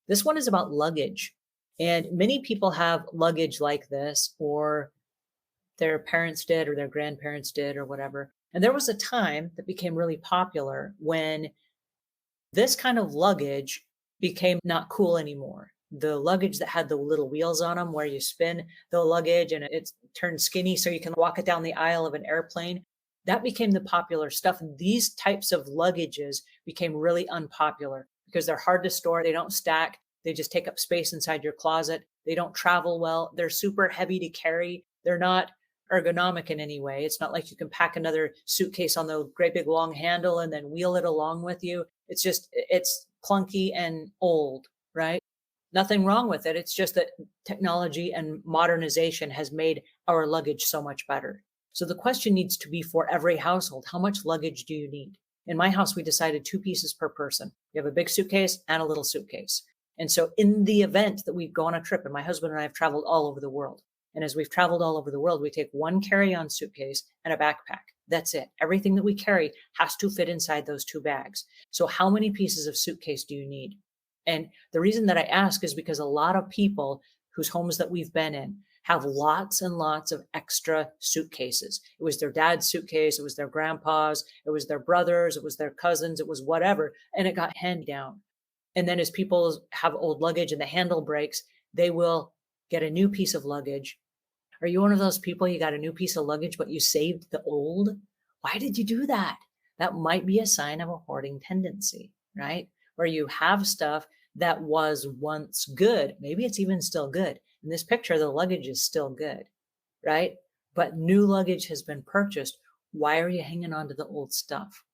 This one is about luggage. And many people have luggage like this, or their parents did, or their grandparents did, or whatever. And there was a time that became really popular when this kind of luggage became not cool anymore. The luggage that had the little wheels on them where you spin the luggage and it turns skinny so you can walk it down the aisle of an airplane. That became the popular stuff. And these types of luggages became really unpopular because they're hard to store. They don't stack. They just take up space inside your closet. They don't travel well. They're super heavy to carry. They're not ergonomic in any way. It's not like you can pack another suitcase on the great big long handle and then wheel it along with you. It's clunky and old, right? Nothing wrong with it. It's just that technology and modernization has made our luggage so much better. So the question needs to be for every household, how much luggage do you need? In my house, we decided 2 pieces per person. You have a big suitcase and a little suitcase. And so in the event that we go on a trip, and my husband and I have traveled all over the world, and as we've traveled all over the world, we take one carry-on suitcase and a backpack. That's it. Everything that we carry has to fit inside those 2 bags. So how many pieces of suitcase do you need? And the reason that I ask is because a lot of people whose homes that we've been in have lots and lots of extra suitcases. It was their dad's suitcase, it was their grandpa's, it was their brothers, it was their cousins, it was whatever, and it got handed down. And then as people have old luggage and the handle breaks, they will get a new piece of luggage. Are you one of those people, you got a new piece of luggage, but you saved the old? Why did you do that? That might be a sign of a hoarding tendency, right? Where you have stuff that was once good. Maybe it's even still good. In this picture, the luggage is still good, right? But new luggage has been purchased. Why are you hanging on to the old stuff?